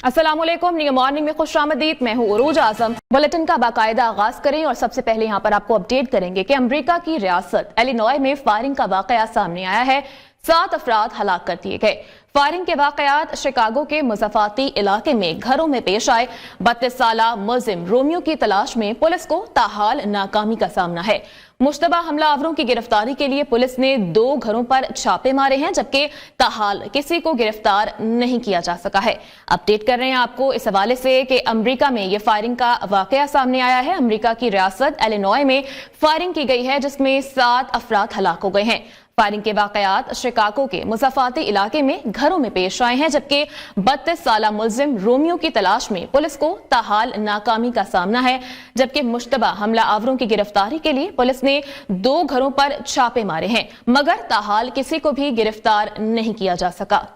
अस्सलाम वालेकुम, new morning में खुश आमदीद। मैं हूँ उरूज आजम। बुलेटिन का बाकायदा आगाज करें और सबसे पहले यहाँ पर आपको अपडेट करेंगे कि अमेरिका की रियासत इलिनॉय में फायरिंग का वाकया सामने आया है। 7 अफराद हलाक कर दिए गए। फायरिंग के वाकयात शिकागो के मुज़ाफ़ाती इलाके में घरों में पेश आए। 32 साला मुलजिम रोमियो की तलाश में पुलिस को ताहाल नाकामी का सामना है। मुश्तबा हमलावरों की गिरफ्तारी के लिए पुलिस ने 2 घरों पर छापे मारे हैं, जबकि ताहाल किसी को गिरफ्तार नहीं किया जा सका है। अपडेट कर रहे हैं आपको इस हवाले से कि अमेरिका में यह फायरिंग का वाकया सामने आया है। अमेरिका की रियासत इलिनॉय में फायरिंग की गई है, जिसमें 7 अफराद हलाक हो गए हैं। फायरिंग के वाकयात शिकागो के मुज़ाफ़ाती इलाके में घरों में पेश आए हैं, जबकि 32 साला मुलजिम रोमियो की तलाश में पुलिस को ताहाल नाकामी का सामना है। जबकि मुश्तबा हमला आवरों की गिरफ्तारी के लिए पुलिस ने 2 घरों पर छापे मारे हैं, मगर ताहाल किसी को भी गिरफ्तार नहीं किया जा सका।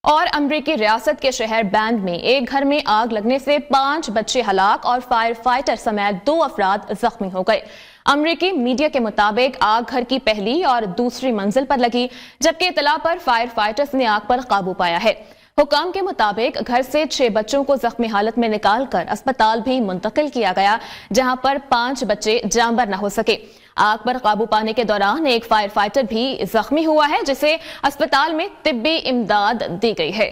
और अमरीकी रियासत के शहर बैंड में एक घर में आग लगने से 5 बच्चे हलाक और फायर फाइटर समेत 2 अफराद जख्मी हो गए। अमरीकी मीडिया के मुताबिक आग घर की पहली और दूसरी मंजिल पर लगी, जबकि इतला पर फायर फाइटर्स ने आग पर काबू पाया है। हुकाम के मुताबिक घर से 6 बच्चों को जख्मी हालत में निकालकर अस्पताल भी मुंतकिल किया गया, जहां पर 5 बच्चे जानबर न हो सके। आग पर काबू पाने के दौरान एक फायर फाइटर भी जख्मी हुआ है, जिसे अस्पताल में तिब्बी इमदाद दी गई है।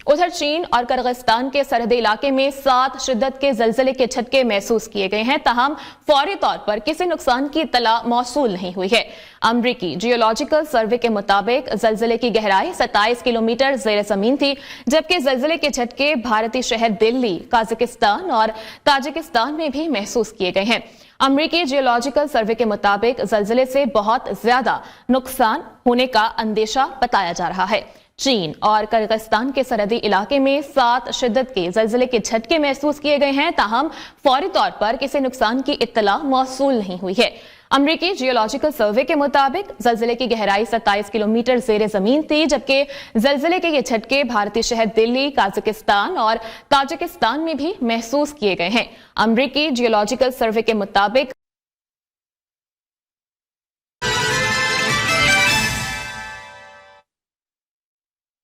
उधर चीन और किर्गिस्तान के सरहदी इलाके में 7 शिद्दत के ज़लज़ले के झटके महसूस किए गए हैं, ताहम फौरी तौर पर किसी नुकसान की इत्तला मौसूल नहीं हुई है। अमरीकी जियोलॉजिकल सर्वे के मुताबिक ज़लज़ले की गहराई 27 किलोमीटर ज़ेर ज़मीन थी, जबकि ज़लज़ले के झटके भारतीय शहर दिल्ली, काज़ाकिस्तान और ताजिकिस्तान में भी महसूस किए गए हैं। अमरीकी जियोलॉजिकल सर्वे के मुताबिक ज़लज़ले से बहुत ज्यादा नुकसान होने का अंदेशा बताया जा रहा है। चीन और किर्गिस्तान के सरहदी इलाके में 7 शिद्दत के ज़लज़ले के झटके महसूस किए गए हैं, ताहम फौरी तौर पर किसी नुकसान की इत्तला मौसूल नहीं हुई है। अमरीकी जियोलॉजिकल सर्वे के मुताबिक ज़लज़ले की गहराई 27 किलोमीटर ज़ेर ज़मीन थी, जबकि ज़लज़ले के ये झटके भारतीय शहर दिल्ली, काज़ाकिस्तान और ताजिकिस्तान में भी महसूस किए गए हैं। अमरीकी जियोलॉजिकल सर्वे के मुताबिक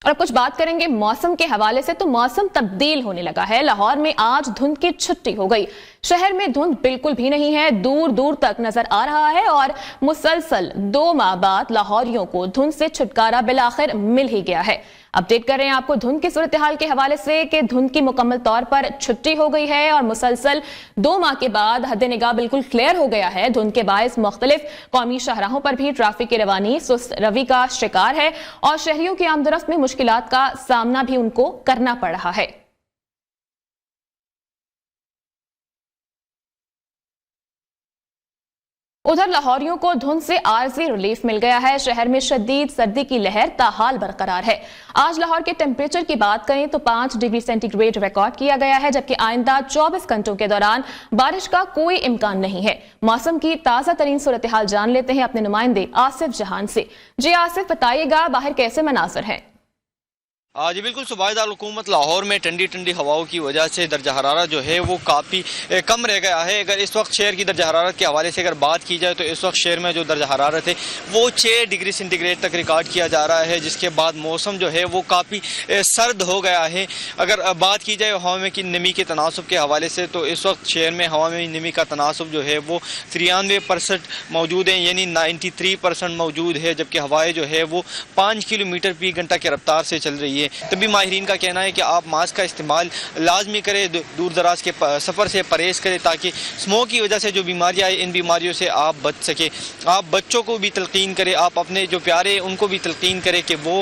और अब कुछ बात करेंगे मौसम के हवाले से, तो मौसम तब्दील होने लगा है। लाहौर में आज धुंध की छुट्टी हो गई। शहर में धुंध बिल्कुल भी नहीं है, दूर दूर तक नजर आ रहा है और मुसलसल 2 माह बाद लाहौरियों को धुंध से छुटकारा बिलाखिर मिल ही गया है। अपडेट कर रहे हैं आपको धुंध की सूरत हाल के हवाले से कि धुंध की मुकम्मल तौर पर छुट्टी हो गई है और मुसलसल 2 माह के बाद हद निगाह बिल्कुल क्लियर हो गया है। धुंध के बायस मुख्तलिफ कौमी शाहराहों पर भी ट्रैफिक की रवानी सुस्त रवि का शिकार है और शहरियों की आमदरफ्त में मुश्किलात का सामना भी उनको करना पड़ रहा है। उधर लाहौरियों को धुंध से आरजी रिलीफ मिल गया है। शहर में शदीद सर्दी की लहर ताहाल बरकरार है। आज लाहौर के टेम्परेचर की बात करें तो 5 डिग्री सेंटीग्रेड रिकॉर्ड किया गया है, जबकि आइंदा 24 घंटों के दौरान बारिश का कोई इम्कान नहीं है। मौसम की ताज़ा तरीन सूरत हाल जान लेते हैं अपने नुमाइंदे आसिफ जहान से। जी आसिफ, बताइएगा बाहर कैसे मनासर है? जी बिल्कुल, सूबादार हुकूमत लाहौर में ठंडी ठंडी हवाओं की वजह से दर्जा हरारत जो है वो काफ़ी कम रह गया है। अगर इस वक्त शहर की दर्जा हरारत के हवाले से अगर बात की जाए तो इस वक्त शहर में जो दर्जा हरारत है वो 6 डिग्री सेंटीग्रेड तक रिकॉर्ड किया जा रहा है, जिसके बाद मौसम जो है वो काफ़ी सर्द हो गया है। अगर बात की जाए हवा में की नमी के तनासब के हवाले से तो इस वक्त शहर में हवा में नमी का तनासब जो है वो 93% मौजूद है, यानी 93% मौजूद है, जबकि हवाएँ जो है वो 5 किलोमीटर फी घंटा की रफ्तार से चल रही है। तभी माहिरीन का कहना है कि आप मास्क का इस्तेमाल लाजमी करें, दूर दराज के सफ़र से परहेज़ करें, ताकि स्मोक की वजह से जो बीमारियाँ आई इन बीमारियों से आप बच सकें। आप बच्चों को भी तलकीन करें, आप अपने जो प्यारे हैं उनको भी तलकीन करें कि वो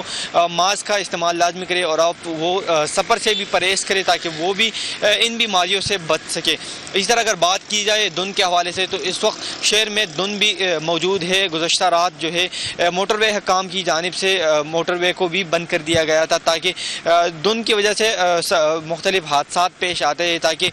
मास्क का इस्तेमाल लाजमी करें और आप वो सफ़र से भी परहेज़ करें ताकि वो भी इन बीमारियों से बच सके। इसी तरह अगर बात की जाए धुंध के हवाले से तो इस वक्त शहर में धुंध भी मौजूद है। गुज़श्ता रात जो है मोटरवे हकाम की जानिब से मोटरवे को भी बंद कर दिया गया था تاکہ دھند کی وجہ سے مختلف حادثات پیش آتے ہیں، تاکہ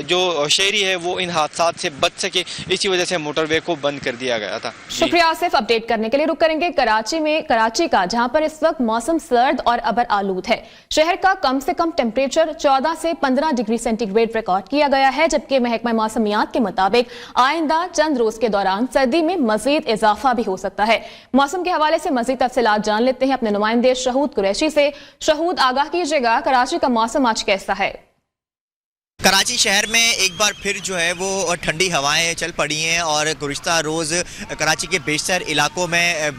جو شہری ہے وہ ان حادثات سے بچ سکے، اسی وجہ سے موٹر وے کو بند کر دیا گیا تھا۔ شکریہ آصف، اپڈیٹ کرنے کے لیے رک کریں گے کراچی کا، جہاں پر اس وقت موسم سرد اور ابر آلود ہے۔ شہر کا کم سے کم ٹیمپریچر 14 سے 15 ڈگری سینٹی گریڈ ریکارڈ کیا گیا ہے، جبکہ محکمہ موسمیات کے مطابق آئندہ چند روز کے دوران سردی میں مزید اضافہ بھی ہو سکتا ہے۔ موسم کے حوالے سے مزید تفصیلات جان لیتے ہیں اپنے نمائندے شہود قریشی سے۔ شہود، آگاہ کیجیے گا کراچی کا موسم آج کیسا ہے؟ کراچی شہر میں ایک بار پھر جو ہے وہ ٹھنڈی ہوائیں چل پڑی ہیں اور گزشتہ روز کراچی کے بیشتر علاقوں میں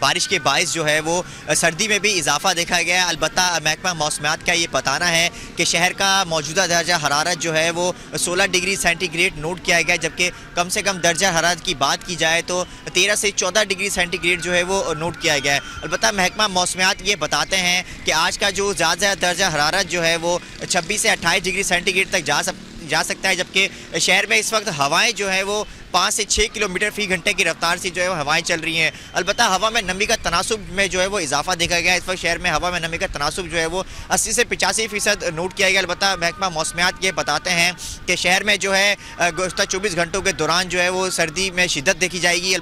بارش کے باعث جو ہے وہ سردی میں بھی اضافہ دیکھا گیا ہے۔ البتہ محکمہ موسمیات کا یہ بتانا ہے کہ شہر کا موجودہ درجہ حرارت جو ہے وہ 16 ڈگری سینٹی گریڈ نوٹ کیا گیا، جبکہ کم سے کم درجہ حرارت کی بات کی جائے تو 13 سے 14 ڈگری سینٹی گریڈ جو ہے وہ نوٹ کیا گیا ہے۔ البتہ محکمہ موسمیات یہ بتاتے ہیں کہ آج کا جو زیادہ درجہ حرارت جو ہے وہ 26 سے 28 ڈگری سینٹی گریڈ تک جا سکتا ہے، جبکہ شہر میں اس وقت ہوائیں جو ہیں وہ 5 سے 6 کلومیٹر فی گھنٹے کی رفتار سے جو ہے ہوائیں چل رہی ہیں۔ البتہ ہوا میں نمی کا تناسب میں جو ہے وہ اضافہ دیکھا گیا ہے۔ اس وقت شہر میں ہوا میں نمی کا تناسب جو ہے وہ 80 سے 85% نوٹ کیا گیا۔ البتہ محکمہ موسمیات یہ بتاتے ہیں کہ شہر میں جو ہے گزشتہ 24 گھنٹوں کے دوران جو ہے وہ سردی میں شدت دیکھی جائے گی،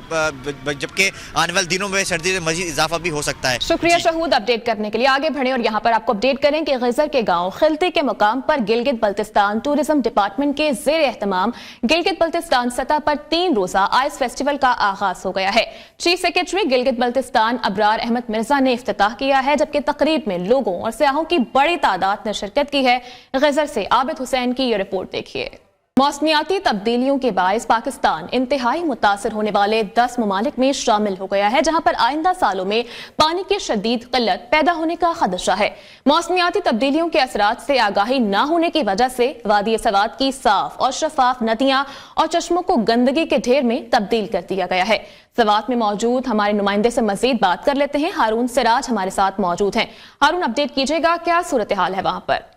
جبکہ آنے والے دنوں میں سردی میں مزید اضافہ بھی ہو سکتا ہے۔ شکریہ شہود، اپڈیٹ کرنے کے لیے آگے بڑھیں اور یہاں پر آپ کو اپڈیٹ کریں کہ غزر کے گاؤں خلطی کے مقام پر گلگت بلتستان ٹورزم ڈپارٹمنٹ کے زیر اہتمام گلگت بلتستان سطح پر 3 روزہ آئس فیسٹیول کا آغاز ہو گیا ہے۔ چیف سیکرٹری گلگت بلتستان ابرار احمد مرزا نے افتتاح کیا ہے، جبکہ تقریب میں لوگوں اور سیاحوں کی بڑی تعداد نے شرکت کی ہے۔ غزر سے عابد حسین کی یہ رپورٹ دیکھیے۔ موسمیاتی تبدیلیوں کے باعث پاکستان انتہائی متاثر ہونے والے 10 ممالک میں شامل ہو گیا ہے، جہاں پر آئندہ سالوں میں پانی کی شدید قلت پیدا ہونے کا خدشہ ہے۔ موسمیاتی تبدیلیوں کے اثرات سے آگاہی نہ ہونے کی وجہ سے وادی سوات کی صاف اور شفاف ندیاں اور چشموں کو گندگی کے ڈھیر میں تبدیل کر دیا گیا ہے۔ سوات میں موجود ہمارے نمائندے سے مزید بات کر لیتے ہیں۔ ہارون سراج ہمارے ساتھ موجود ہیں۔ ہارون، اپڈیٹ کیجیے گا، کیا صورتحال ہے وہاں پر؟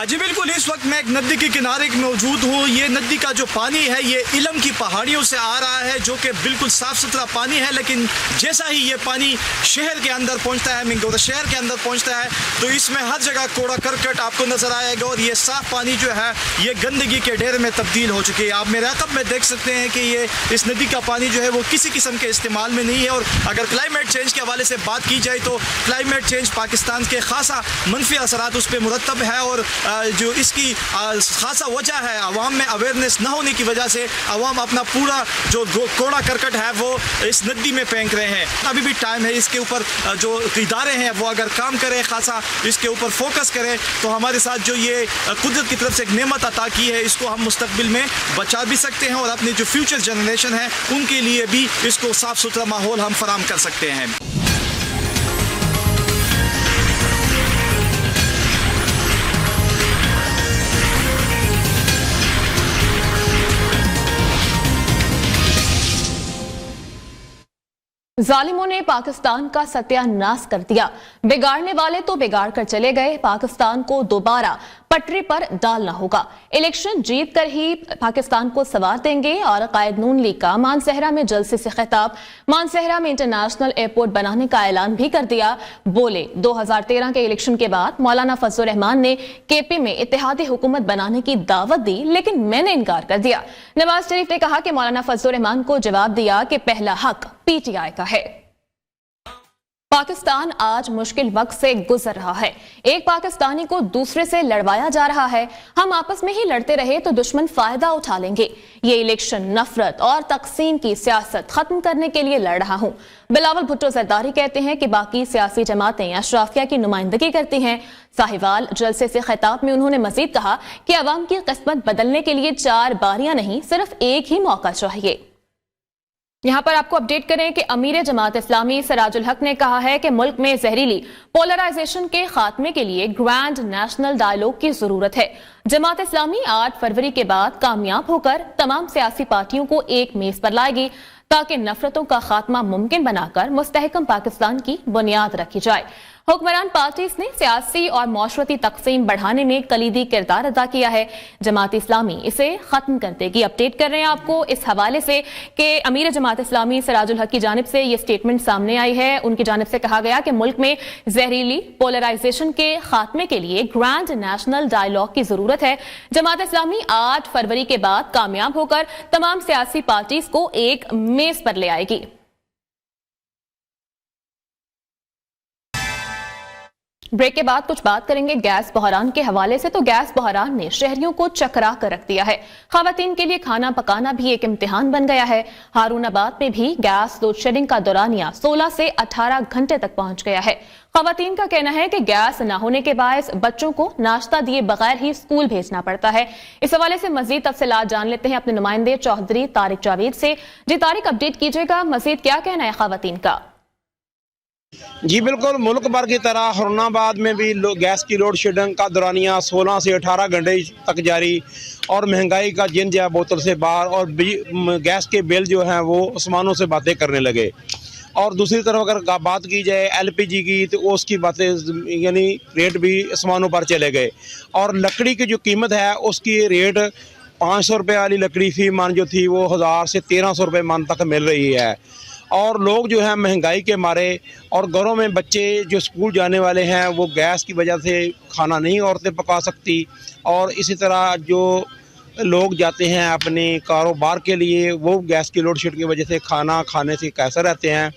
جی بالکل، اس وقت میں ایک ندی کے کنارے موجود ہوں۔ یہ ندی کا جو پانی ہے یہ علم کی پہاڑیوں سے آ رہا ہے، جو کہ بالکل صاف ستھرا پانی ہے، لیکن جیسا ہی یہ پانی شہر کے اندر پہنچتا ہے، منگورا شہر کے اندر پہنچتا ہے، تو اس میں ہر جگہ کوڑا کرکٹ آپ کو نظر آئے گا اور یہ صاف پانی جو ہے یہ گندگی کے ڈھیر میں تبدیل ہو چکی ہے۔ آپ میرے عقب میں دیکھ سکتے ہیں کہ یہ اس ندی کا پانی جو ہے وہ کسی قسم کے استعمال میں نہیں ہے۔ اور اگر کلائمیٹ چینج کے حوالے سے بات کی جائے تو کلائمیٹ چینج پاکستان کے خاصا منفی اثرات اس پہ مرتب ہے، اور جو اس کی خاصا وجہ ہے عوام میں اویئرنیس نہ ہونے کی وجہ سے عوام اپنا پورا جو کوڑا کرکٹ ہے وہ اس ندی میں پھینک رہے ہیں۔ ابھی بھی ٹائم ہے، اس کے اوپر جو ادارے ہیں وہ اگر کام کریں، خاصا اس کے اوپر فوکس کریں، تو ہمارے ساتھ جو یہ قدرت کی طرف سے ایک نعمت عطا کی ہے اس کو ہم مستقبل میں بچا بھی سکتے ہیں اور اپنے جو فیوچر جنریشن ہے ان کے لیے بھی اس کو صاف ستھرا ماحول ہم فراہم کر سکتے ہیں۔ ظالموں نے پاکستان کا ستیہ ناش کر دیا، بگاڑنے والے تو بگاڑ کر چلے گئے، پاکستان کو دوبارہ پٹری پر ڈالنا ہوگا، الیکشن جیت کر ہی پاکستان کو سوار دیں گے۔ اور قائد نون لیگ کا مانسہرہ میں جلسے سے خطاب، مانسہرہ میں انٹرنیشنل ایئرپورٹ بنانے کا اعلان بھی کر دیا۔ بولے 2013 کے الیکشن کے بعد مولانا فضل الرحمان نے کے پی میں اتحادی حکومت بنانے کی دعوت دی، لیکن میں نے انکار کر دیا۔ نواز شریف نے کہا کہ مولانا فضل الرحمان کو جواب دیا کہ پہلا حق پی ٹی آئی کا ہے۔ پاکستان آج مشکل وقت سے گزر رہا ہے، ایک پاکستانی کو دوسرے سے لڑوایا جا رہا ہے، ہم آپس میں ہی لڑتے رہے تو دشمن فائدہ اٹھا لیں گے، یہ الیکشن نفرت اور تقسیم کی سیاست ختم کرنے کے لیے لڑ رہا ہوں۔ بلاول بھٹو زرداری کہتے ہیں کہ باقی سیاسی جماعتیں اشرافیہ کی نمائندگی کرتی ہیں۔ ساہیوال جلسے سے خطاب میں انہوں نے مزید کہا کہ عوام کی قسمت بدلنے کے لیے 4 باریاں نہیں، صرف ایک ہی موقع چاہیے۔ یہاں پر آپ کو اپڈیٹ کریں کہ امیر جماعت اسلامی سراج الحق نے کہا ہے کہ ملک میں زہریلی پولرائزیشن کے خاتمے کے لیے گرینڈ نیشنل ڈائیلاگ کی ضرورت ہے۔ جماعت اسلامی 8 فروری کے بعد کامیاب ہو کر تمام سیاسی پارٹیوں کو ایک میز پر لائے گی تاکہ نفرتوں کا خاتمہ ممکن بنا کر مستحکم پاکستان کی بنیاد رکھی جائے۔ हुक्मरान पार्टीज ने सियासी और मौशरती तकसीम बढ़ाने में कलीदी किरदार अदा किया है। जमात इस्लामी इसे खत्म कर देगी। अपडेट कर रहे हैं आपको इस हवाले से कि अमीर जमात इस्लामी सिराजुल हक की जानिब से ये स्टेटमेंट सामने आई है। उनकी जानिब से कहा गया कि मुल्क में जहरीली पोलराइजेशन के खात्मे के लिए ग्रैंड नेशनल डायलॉग की जरूरत है। जमात इस्लामी 8 फरवरी के बाद कामयाब होकर तमाम सियासी पार्टीज को एक मेज पर ले आएगी। ब्रेक के बाद कुछ बात करेंगे गैस बहरान के हवाले से। तो गैस बहरान ने शहरियों को चकरा कर रख दिया है। खवातीन के लिए खाना पकाना भी एक इम्तिहान बन गया है। हारूनाबाद में भी गैस लोड शेडिंग का दौरानिया 16 से 18 घंटे तक पहुंच गया है। खवातीन का कहना है कि गैस न होने के बायस बच्चों को नाश्ता दिए बगैर ही स्कूल भेजना पड़ता है। इस हवाले से मजीद तफसीलात जान लेते हैं अपने नुमाइंदे चौधरी तारिक जावेद से। जी तारिक, अपडेट कीजिएगा, मजीद क्या कहना है खवातीन का? जी बिल्कुल, मुल्क भर की तरह हुरनाबाद में भी गैस की लोड शेडिंग का दौरानिया 16 से 18 घंटे तक जारी और महंगाई का जिन जा बोतल से बाहर और गैस के बिल जो हैं वो आसमानों से बातें करने लगे। और दूसरी तरफ अगर बात की जाए LPG की तो उसकी बातें यानी रेट भी आसमानों पर चले गए। और लकड़ी की जो कीमत है उसकी रेट 500 रुपये वाली लकड़ी फी मन जो थी वो 1000 से 1300 रुपये मन तक मिल रही है। और लोग जो है महंगाई के मारे और घरों में बच्चे जो स्कूल जाने वाले हैं वो गैस की वजह से खाना नहीं औरतें पका सकती। और इसी तरह जो लोग जाते हैं अपने कारोबार के लिए वो गैस की लोड शेड की वजह से खाना खाने से कैसे रहते हैं।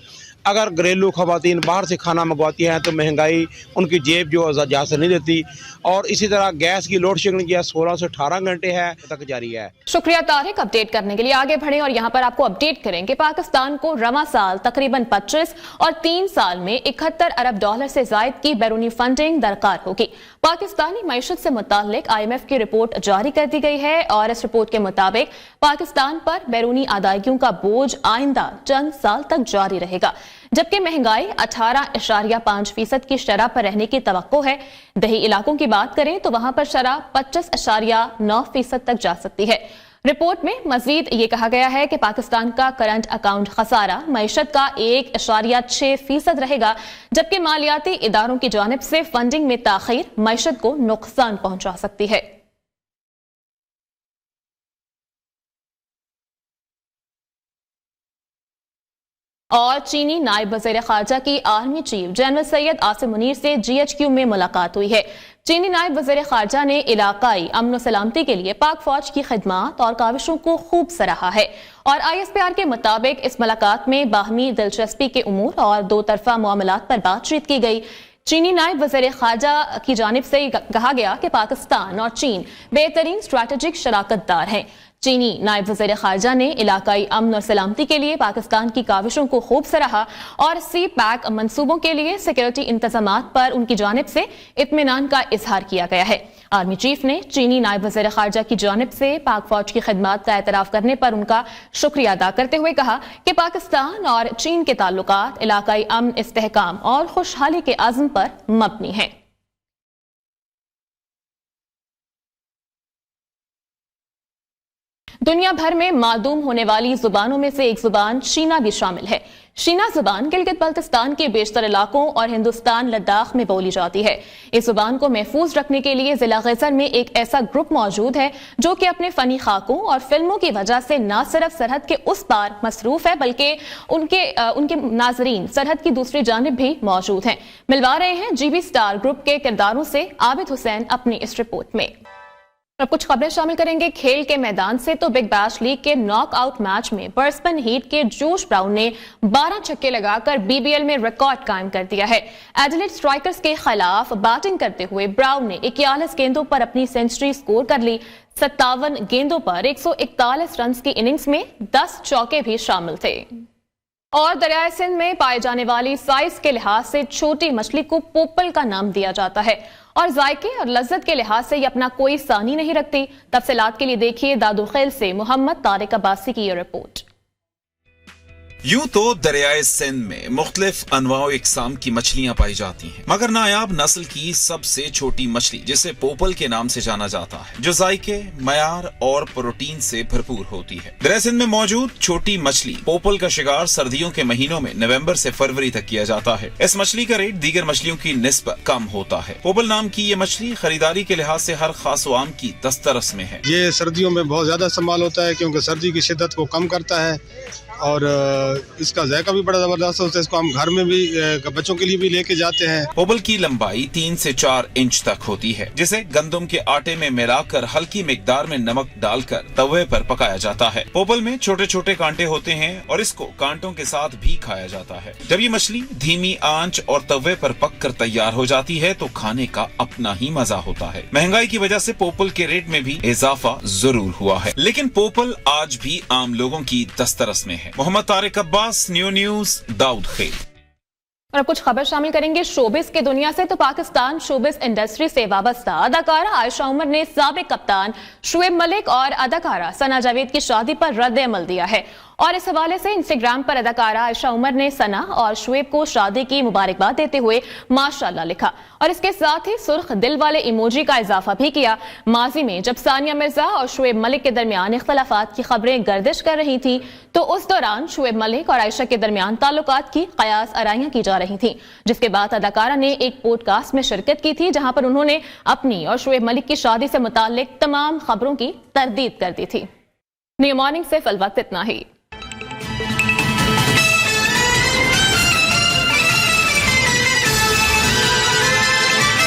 अगर घरेलू खवातीन बाहर से खाना मंगवाती हैं तो महंगाई उनकी जेब जो इजाज़त नहीं देती। और इसी तरह गैस की लोड शेडिंग की 16 से 18 घंटे है तक जारी है। शुक्रिया तारिक, अपडेट करने के लिए। आगे बढ़े और यहाँ पर आपको अपडेट करें कि पाकिस्तान को रवा साल तकरीबन 25 और 3 साल में 71 अरब डॉलर से जायद की बैरूनी फंडिंग दरकार होगी। पाकिस्तानी मईशत से मुतालिक IMF की रिपोर्ट जारी कर दी गई है और इस रिपोर्ट के मुताबिक पाकिस्तान पर बैरूनी अदायगियों का बोझ आइंदा चंद साल तक जारी रहेगा, जबकि महंगाई 18.5% की शरह पर रहने की तवक्को है। दही इलाकों की बात करें तो वहां पर शरह 25.9% तक जा सकती है। रिपोर्ट में मजीद ये कहा गया है कि पाकिस्तान का करंट अकाउंट खसारा मईशत का 1.6% रहेगा, जबकि मालियाती इदारों की जानिब से फंडिंग में ताखीर मईशत को नुकसान पहुंचा सकती है। और चीनी नायब वज़ीर ख़ारजा की army chief general Syed Asim Munir से GHQ में मुलाकात हुई है। चीनी नायब वज़ीर ख़ारजा ने इलाकाई अमन सलामती के लिए पाक फौज की खिदमात और काविशों को खूब सराहा है। और ISPR के मुताबिक इस मुलाकात में बाहमी दिलचस्पी के उमूर और दो तरफा मामलात पर बातचीत की गई। चीनी नायब वज़ीर ख़ारजा की जानिब से कहा गया कि पाकिस्तान और चीन बेहतरीन स्ट्रैटेजिक शराकतदार हैं। चीनी नायब वज़ीर ख़ारजा ने इलाकाई अमन और सलामती के लिए पाकिस्तान की काविशों को खूब सराहा और CPAC मंसूबों के लिए सिक्योरिटी इंतजामात पर उनकी जानिब से इत्मीनान का इजहार किया गया है। आर्मी चीफ ने चीनी नायब वज़ीर ख़ारजा की जानिब से पाक फौज की खिदमात का एतराफ़ करने पर उनका शुक्रिया अदा करते हुए कहा कि पाकिस्तान और चीन के ताल्लुकात इलाकाई अमन, इस्तेहकाम और खुशहाली के अज़्म पर मबनी हैं। दुनिया भर में मालूम होने वाली जुबानों में से एक जुबान शीना भी शामिल है। शीना जुबान गिलगित बल्तिस्तान के बेशतर इलाकों और हिंदुस्तान लद्दाख में बोली जाती है। इस जुबान को महफूज रखने के लिए जिला गैज़र में एक ऐसा ग्रुप मौजूद है जो कि अपने फनी खाकों और फिल्मों की वजह से न सिर्फ सरहद के उस पार मसरूफ है बल्कि उनके नाजरीन सरहद की दूसरी जानिब भी मौजूद हैं। मिलवा रहे हैं GB स्टार ग्रुप के किरदारों से आबिद हुसैन अपनी इस रिपोर्ट में। अब कुछ खबरें शामिल करेंगे खेल के मैदान से। तो बिग बैश लीग के नॉकआउट मैच में बर्सबन हीट के जोश ब्राउन ने 12 छक्के लगाकर BBL में रिकॉर्ड कायम कर दिया है। एडिलेड स्ट्राइकर्स के खिलाफ बैटिंग करते हुए ब्राउन ने 41 गेंदों पर अपनी सेंचुरी स्कोर कर ली। 57 गेंदों पर 141 रन की इनिंग्स में 10 चौके भी शामिल थे। और दरियाए सिंध में पाए जाने वाली साइज के लिहाज से छोटी मछली को पोपल का नाम दिया जाता है और जायके और लज्जत के लिहाज से ये अपना कोई सानी नहीं रखती। तफसीलात के लिए देखिए दादुल खेल से मोहम्मद तारिक अब्बासी की ये रिपोर्ट। यूं तो दरियाए सिंध में मुख्तलिफ अनवाओ इकसाम की मछलियां पाई जाती हैं, मगर नायाब नस्ल की सबसे छोटी मछली जिसे पोपल के नाम से जाना जाता है, जो जायके, मयार और प्रोटीन से भरपूर होती है। दरियाए सिंध में मौजूद छोटी मछली पोपल का शिकार सर्दियों के महीनों में नवंबर से फरवरी तक किया जाता है। इस मछली का रेट दीगर मछलियों की निस्बत कम होता है। पोपल नाम की ये मछली खरीदारी के लिहाज से हर खास व आम की दस्तरस में है। ये सर्दियों में बहुत ज्यादा इस्तेमाल होता है क्योंकि सर्दी की शिद्दत को कम करता है और इसका जायका भी बड़ा जबरदस्त होता है। इसको हम घर में भी बच्चों के लिए भी लेके जाते हैं। पोपल की लंबाई 3 से 4 इंच तक होती है, जिसे गंदम के आटे में मिलाकर हल्की मिकदार में नमक डालकर तवे पर पकाया जाता है। पोपल में छोटे छोटे कांटे होते हैं और इसको कांटों के साथ भी खाया जाता है। जब ये मछली धीमी आंच और तवे पर पककर तैयार हो जाती है तो खाने का अपना ही मजा होता है। महंगाई की वजह से पोपल के रेट में भी इजाफा जरूर हुआ है, लेकिन पोपल आज भी आम लोगों की दस्तरस में है। मोहम्मद तारिक अब्बास, न्यूज़, दाऊद खेल। और अब कुछ खबर शामिल करेंगे शोबिस के दुनिया से। तो पाकिस्तान शोबिस इंडस्ट्री से वाबस्ता अदाकारा आयशा उमर ने साबिक कप्तान शुएब मलिक और अदाकारा सना जावेद की शादी पर रद्द अमल दिया है और इस हवाले से इंस्टाग्राम पर अदाकारा आयशा उमर ने सना और शुएब को शादी की मुबारकबाद देते हुए माशाअल्लाह लिखा और इसके साथ ही सुर्ख दिल वाले इमोजी का इजाफा भी किया। माजी में जब सानिया मिर्जा और शुएब मलिक के दरमियान इख्तलाफात की खबरें गर्दिश कर रही थी तो उस दौरान शुएब मलिक और आयशा के दरमियान ताल्लुकात की कयास आराइयां की जा रही थी, जिसके बाद अदाकारा ने एक पॉडकास्ट में शिरकत की थी जहां पर उन्होंने अपनी और शुएब मलिक की शादी से मुताल्लिक तमाम खबरों की तरदीद कर दी थी। न्यू मॉर्निंग से फिल वक्त इतना ही।